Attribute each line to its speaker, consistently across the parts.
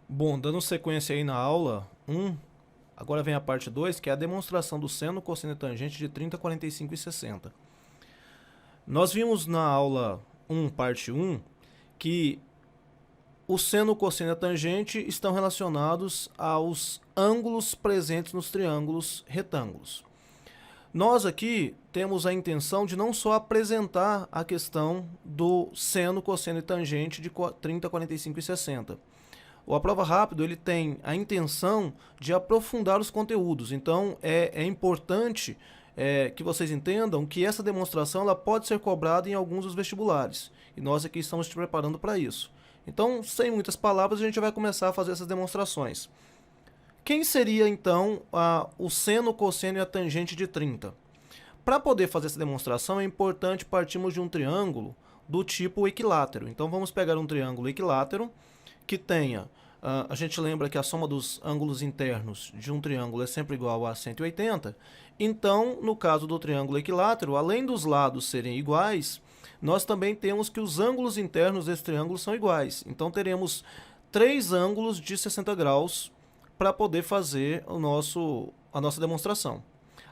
Speaker 1: Bom, dando sequência aí na aula 1, agora vem a parte 2, que é a demonstração do seno, cosseno e tangente de 30, 45 e 60. Nós vimos na aula 1, parte 1, que o seno, o cosseno e a tangente estão relacionados aos ângulos presentes nos triângulos retângulos. Nós aqui temos a intenção de não só apresentar a questão do seno, cosseno e tangente de 30, 45 e 60. O A Prova Rápido ele tem a intenção de aprofundar os conteúdos, então é importante que vocês entendam que essa demonstração ela pode ser cobrada em alguns dos vestibulares, e nós aqui estamos te preparando para isso. Então, sem muitas palavras, a gente vai começar a fazer essas demonstrações. Quem seria então o seno, o cosseno e a tangente de 30? Para poder fazer essa demonstração é importante partirmos de um triângulo do tipo equilátero. Então vamos pegar um triângulo equilátero que tenha, a gente lembra que a soma dos ângulos internos de um triângulo é sempre igual a 180, então no caso do triângulo equilátero, além dos lados serem iguais, nós também temos que os ângulos internos desse triângulo são iguais. Então teremos 3 ângulos de 60 graus para poder fazer a nossa demonstração.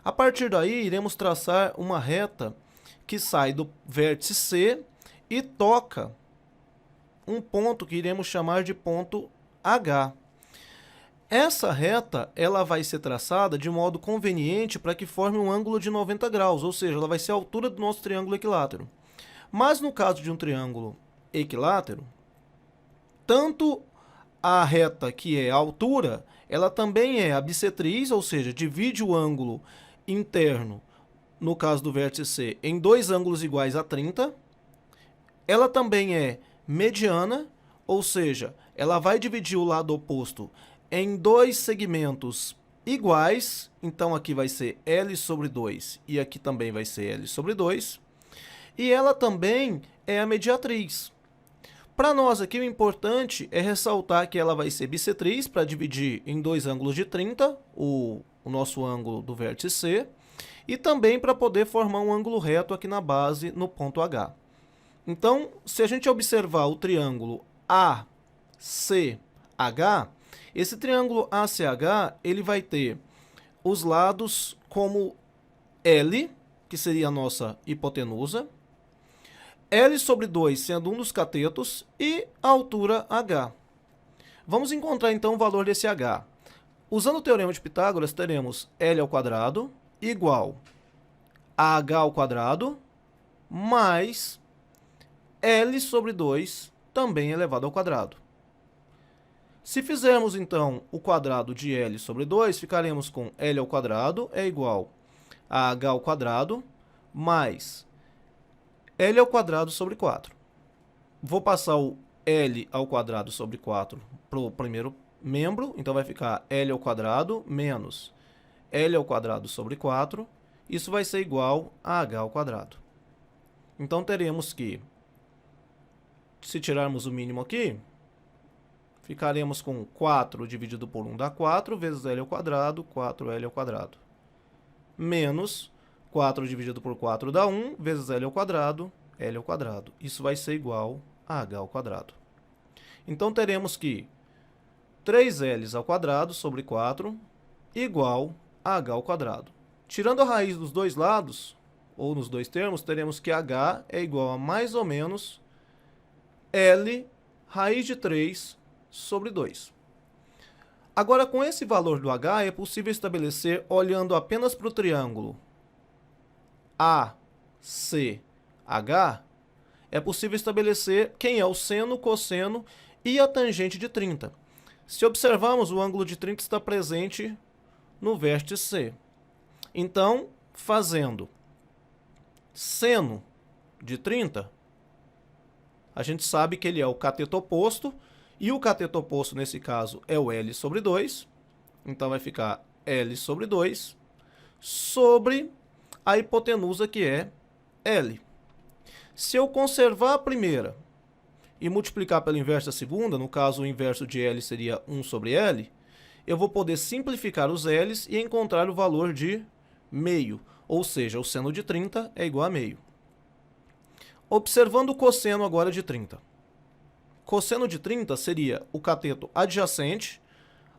Speaker 1: A partir daí, iremos traçar uma reta que sai do vértice C e toca um ponto que iremos chamar de ponto H. Essa reta ela vai ser traçada de modo conveniente para que forme um ângulo de 90 graus, ou seja, ela vai ser a altura do nosso triângulo equilátero. Mas no caso de um triângulo equilátero, tanto a reta que é a altura, ela também é a bissetriz, ou seja, divide o ângulo interno, no caso do vértice C, em 2 ângulos iguais a 30. Ela também é mediana, ou seja, ela vai dividir o lado oposto em 2 segmentos iguais, então aqui vai ser L sobre 2 e aqui também vai ser L sobre 2. E ela também é a mediatriz. Para nós aqui o importante é ressaltar que ela vai ser bissetriz para dividir em 2 ângulos de 30, o nosso ângulo do vértice C, e também para poder formar um ângulo reto aqui na base no ponto H. Então, se a gente observar o triângulo ACH, esse triângulo ACH ele vai ter os lados como L, que seria a nossa hipotenusa, L sobre 2 sendo um dos catetos e a altura H. Vamos encontrar então o valor desse H. Usando o teorema de Pitágoras, teremos L ao quadrado igual a H ao quadrado mais L sobre 2 também elevado ao quadrado. Se fizermos então o quadrado de L sobre 2, ficaremos com L ao quadrado é igual a H ao quadrado mais L ao quadrado sobre 4. Vou passar o L ao quadrado sobre 4 para o primeiro membro, então vai ficar L ao quadrado menos L ao quadrado sobre 4. Isso vai ser igual a H ao quadrado. Então teremos que, se tirarmos o mínimo aqui, ficaremos com 4 dividido por 1 dá 4, vezes L ao quadrado, 4L ao quadrado. Menos 4 dividido por 4 dá 1, vezes L ao quadrado, L ao quadrado. Isso vai ser igual a H ao quadrado. Então, teremos que 3L ao quadrado sobre 4 igual a H ao quadrado. Tirando a raiz dos dois lados, ou nos dois termos, teremos que H é igual a mais ou menos L raiz de 3 sobre 2. Agora, com esse valor do H, é possível estabelecer, olhando apenas para o triângulo ACH, é possível estabelecer quem é o seno, cosseno e a tangente de 30. Se observarmos, o ângulo de 30 está presente no vértice C. Então, fazendo seno de 30, a gente sabe que ele é o cateto oposto, e o cateto oposto, nesse caso, é o L sobre 2. Então, vai ficar L sobre 2 sobre a hipotenusa, que é L. Se eu conservar a primeira e multiplicar pelo inverso da segunda, no caso o inverso de L seria 1 sobre L, eu vou poder simplificar os L's e encontrar o valor de meio, ou seja, o seno de 30 é igual a meio. Observando o cosseno agora de 30. cosseno de 30 seria o cateto adjacente,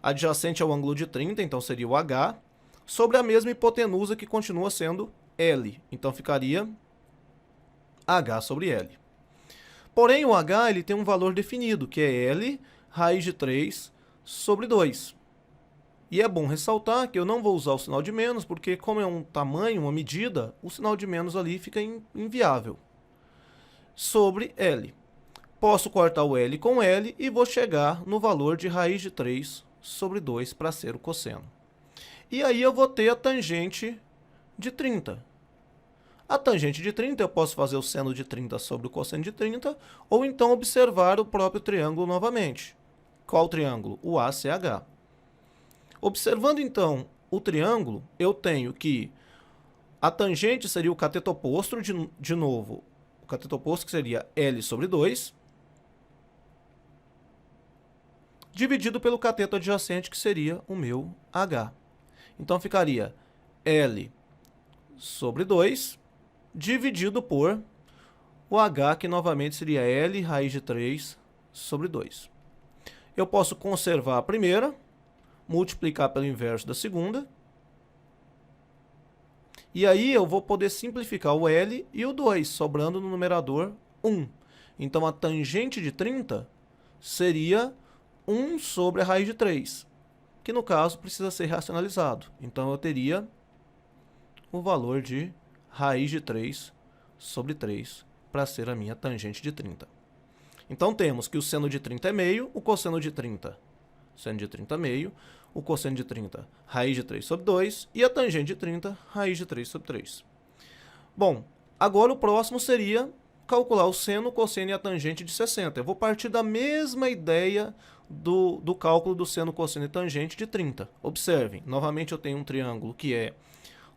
Speaker 1: adjacente ao ângulo de 30, então seria o H, sobre a mesma hipotenusa que continua sendo L. Então ficaria H sobre L. Porém, o H ele tem um valor definido, que é L raiz de 3 sobre 2. E é bom ressaltar que eu não vou usar o sinal de menos, porque como é um tamanho, uma medida, o sinal de menos ali fica inviável. Sobre L. Posso cortar o L com L e vou chegar no valor de raiz de 3 sobre 2 para ser o cosseno. E aí eu vou ter a tangente de 30. A tangente de 30 eu posso fazer o seno de 30 sobre o cosseno de 30, ou então observar o próprio triângulo novamente. Qual triângulo? O ACH. Observando então o triângulo, eu tenho que a tangente seria o cateto oposto, de novo, o cateto oposto que seria L sobre 2, dividido pelo cateto adjacente, que seria o meu H. Então ficaria L sobre 2, dividido por o H, que novamente seria L raiz de 3 sobre 2. Eu posso conservar a primeira, multiplicar pelo inverso da segunda, e aí eu vou poder simplificar o L e o 2, sobrando no numerador 1. Então a tangente de 30 seria 1 sobre a raiz de 3, que no caso precisa ser racionalizado. Então eu teria o valor de raiz de 3 sobre 3 para ser a minha tangente de 30. Então temos que o seno de 30 é meio, o cosseno de 30, seno de 30 meio, o cosseno de 30, raiz de 3 sobre 2, e a tangente de 30, raiz de 3 sobre 3. Bom, agora o próximo seria calcular o seno, o cosseno e a tangente de 60. Eu vou partir da mesma ideia do cálculo do seno, cosseno e tangente de 30. Observem, novamente eu tenho um triângulo que é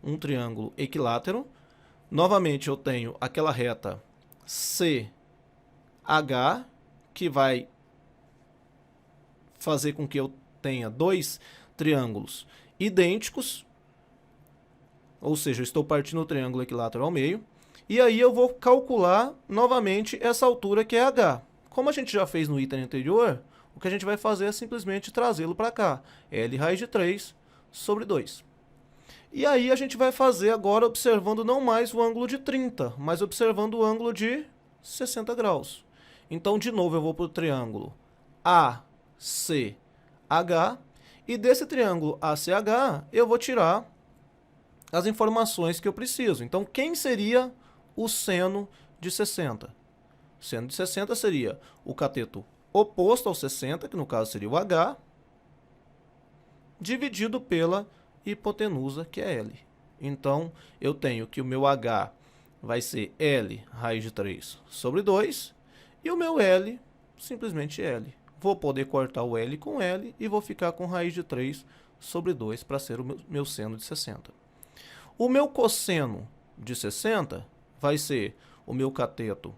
Speaker 1: um triângulo equilátero. Novamente eu tenho aquela reta CH, que vai fazer com que eu tenha dois triângulos idênticos, ou seja, eu estou partindo o triângulo equilátero ao meio, e aí eu vou calcular novamente essa altura que é H. Como a gente já fez no item anterior, o que a gente vai fazer é simplesmente trazê-lo para cá, L raiz de 3 sobre 2. E aí a gente vai fazer agora observando não mais o ângulo de 30, mas observando o ângulo de 60 graus. Então, de novo, eu vou para o triângulo ACH, e desse triângulo ACH eu vou tirar as informações que eu preciso. Então, quem seria o seno de 60? O seno de 60 seria o cateto oposto ao 60, que no caso seria o H, dividido pela hipotenusa, que é L. Então, eu tenho que o meu H vai ser L raiz de 3 sobre 2, e o meu L, simplesmente L. Vou poder cortar o L com L e vou ficar com raiz de 3 sobre 2 para ser o meu seno de 60. O meu cosseno de 60 vai ser o meu cateto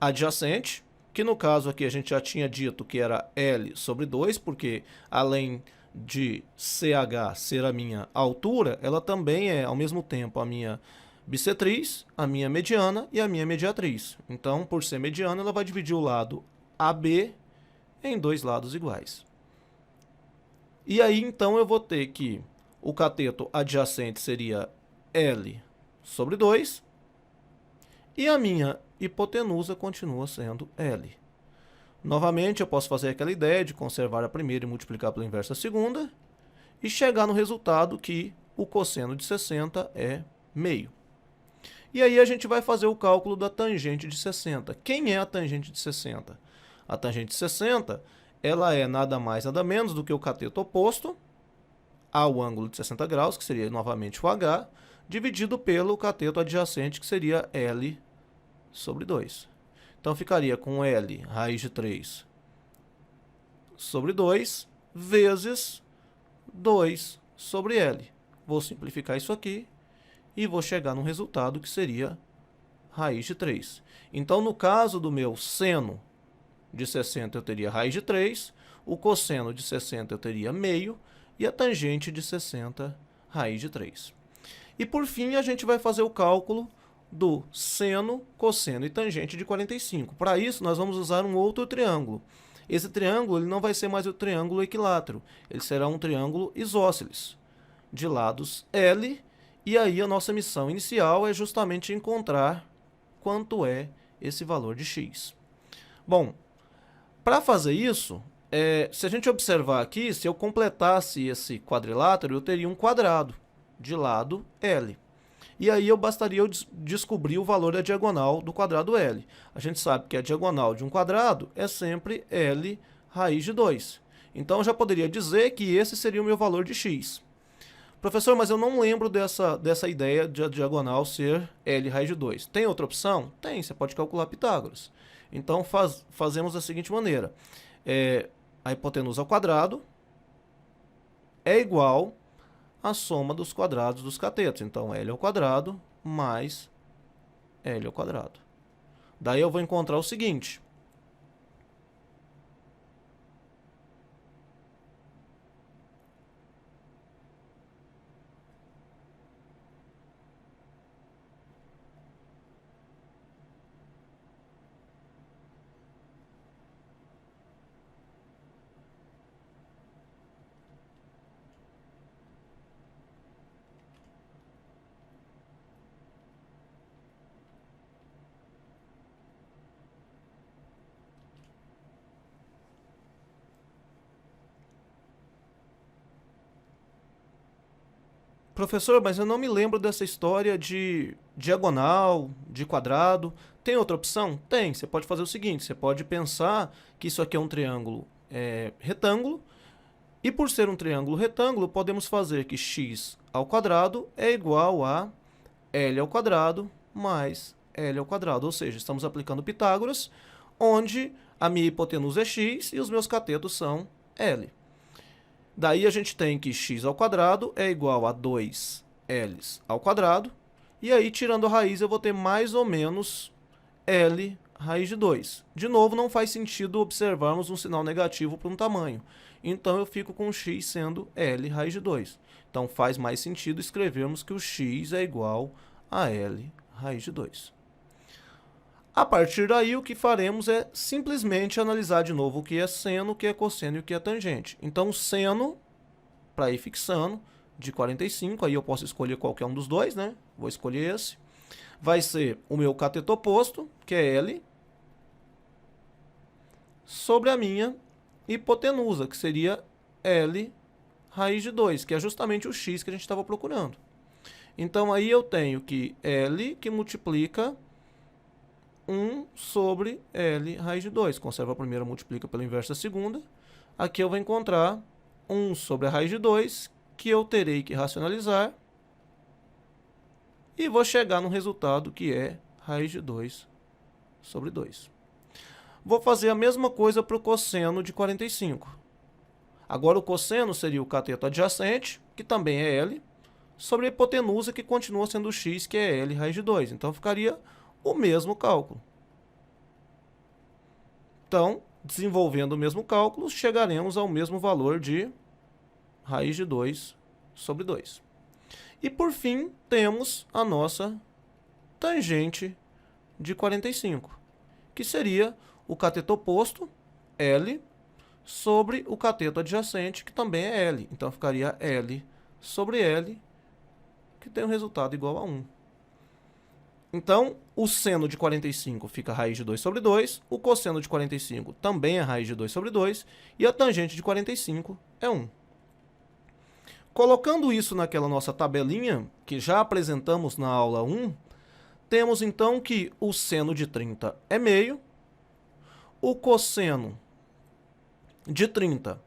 Speaker 1: adjacente, que no caso aqui a gente já tinha dito que era L sobre 2, porque além de CH ser a minha altura, ela também é ao mesmo tempo a minha bissetriz, a minha mediana e a minha mediatriz. Então, por ser mediana, ela vai dividir o lado AB em dois lados iguais. E aí, então, eu vou ter que o cateto adjacente seria L sobre 2 e a minha hipotenusa continua sendo L. Novamente, eu posso fazer aquela ideia de conservar a primeira e multiplicar pelo inverso da segunda e chegar no resultado que o cosseno de 60 é meio. E aí a gente vai fazer o cálculo da tangente de 60. Quem é a tangente de 60? A tangente de 60, ela é nada mais nada menos do que o cateto oposto ao ângulo de 60 graus, que seria novamente o H, dividido pelo cateto adjacente, que seria L sobre 2. Então ficaria com L raiz de 3 sobre 2 vezes 2 sobre L. Vou simplificar isso aqui e vou chegar no resultado que seria raiz de 3. Então, no caso do meu seno de 60, eu teria raiz de 3, o cosseno de 60 eu teria meio e a tangente de 60, raiz de 3. E por fim, a gente vai fazer o cálculo do seno, cosseno e tangente de 45. Para isso, nós vamos usar um outro triângulo. Esse triângulo ele não vai ser mais o triângulo equilátero, ele será um triângulo isósceles, de lados L, e aí a nossa missão inicial é justamente encontrar quanto é esse valor de x. Bom, para fazer isso, se a gente observar aqui, se eu completasse esse quadrilátero, eu teria um quadrado de lado L. E aí bastaria eu descobrir o valor da diagonal do quadrado L. A gente sabe que a diagonal de um quadrado é sempre L raiz de 2. Então, eu já poderia dizer que esse seria o meu valor de x. Professor, mas eu não lembro dessa ideia de a diagonal ser L raiz de 2. Tem outra opção? Tem, você pode calcular Pitágoras. Então, fazemos da seguinte maneira. A hipotenusa ao quadrado é igual a soma dos quadrados dos catetos. Então, L ao quadrado mais L ao quadrado. Daí eu vou encontrar o seguinte. Professor, mas eu não me lembro dessa história de diagonal, de quadrado. Tem outra opção? Tem. Você pode fazer o seguinte, você pode pensar que isso aqui é um triângulo retângulo, e por ser um triângulo retângulo, podemos fazer que x ao quadrado é igual a L ao quadrado mais L ao quadrado. Ou seja, estamos aplicando Pitágoras, onde a minha hipotenusa é x e os meus catetos são L. Daí a gente tem que x ao quadrado é igual a 2L ao quadrado. E aí, tirando a raiz, eu vou ter mais ou menos L raiz de 2. De novo, não faz sentido observarmos um sinal negativo para um tamanho. Então, eu fico com x sendo L raiz de 2. Então, faz mais sentido escrevermos que o x é igual a L raiz de 2. A partir daí, o que faremos é simplesmente analisar de novo o que é seno, o que é cosseno e o que é tangente. Então, seno, para ir fixando, de 45, aí eu posso escolher qualquer um dos dois, né? Vou escolher esse. Vai ser o meu cateto oposto, que é L, sobre a minha hipotenusa, que seria L raiz de 2, que é justamente o x que a gente estava procurando. Então, aí eu tenho que L que multiplica 1 sobre L raiz de 2. Conserva a primeira, multiplica pelo inverso da segunda. Aqui eu vou encontrar 1 sobre a raiz de 2, que eu terei que racionalizar. E vou chegar no resultado que é raiz de 2 sobre 2. Vou fazer a mesma coisa para o cosseno de 45. Agora o cosseno seria o cateto adjacente, que também é L, sobre a hipotenusa, que continua sendo x, que é L raiz de 2. Então, ficaria o mesmo cálculo. Então, desenvolvendo o mesmo cálculo, chegaremos ao mesmo valor de raiz de 2 sobre 2. E, por fim, temos a nossa tangente de 45, que seria o cateto oposto, L, sobre o cateto adjacente, que também é L. Então, ficaria L sobre L, que tem um resultado igual a 1. Então, o seno de 45 fica raiz de 2 sobre 2, o cosseno de 45 também é raiz de 2 sobre 2, e a tangente de 45 é 1. Colocando isso naquela nossa tabelinha, que já apresentamos na aula 1, temos então que o seno de 30 é meio, o cosseno de 30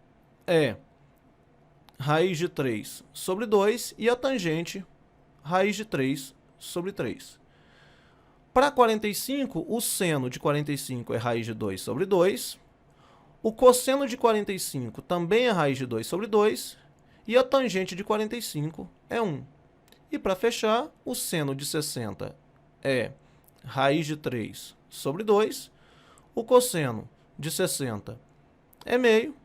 Speaker 1: é raiz de 3 sobre 2, e a tangente raiz de 3 sobre 3. Para 45, o seno de 45 é raiz de 2 sobre 2, o cosseno de 45 também é raiz de 2 sobre 2, e a tangente de 45 é 1. E para fechar, o seno de 60 é raiz de 3 sobre 2, o cosseno de 60 é meio,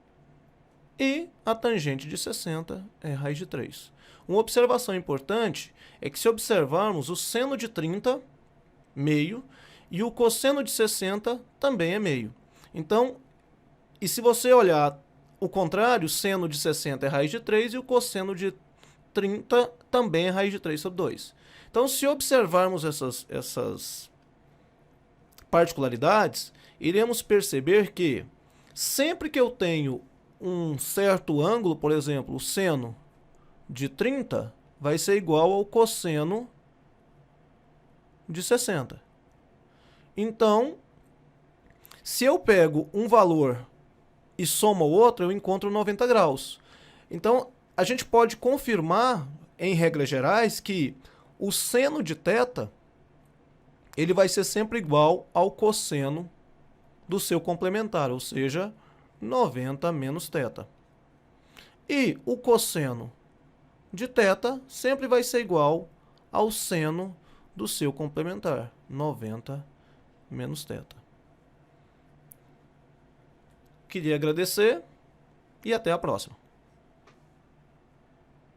Speaker 1: e a tangente de 60 é raiz de 3. Uma observação importante é que, se observarmos o seno de 30, meio, e o cosseno de 60 também é meio. Então, e se você olhar o contrário, o seno de 60 é raiz de 3 e o cosseno de 30 também é raiz de 3 sobre 2. Então, se observarmos essas particularidades, iremos perceber que sempre que eu tenho um certo ângulo, por exemplo, o seno de 30 vai ser igual ao cosseno de 60. Então, se eu pego um valor e somo o outro, eu encontro 90 graus. Então, a gente pode confirmar, em regras gerais, que o seno de θ ele vai ser sempre igual ao cosseno do seu complementar, ou seja, 90 menos θ. E o cosseno de θ sempre vai ser igual ao seno do seu complementar, 90 menos θ. Queria agradecer e até a próxima.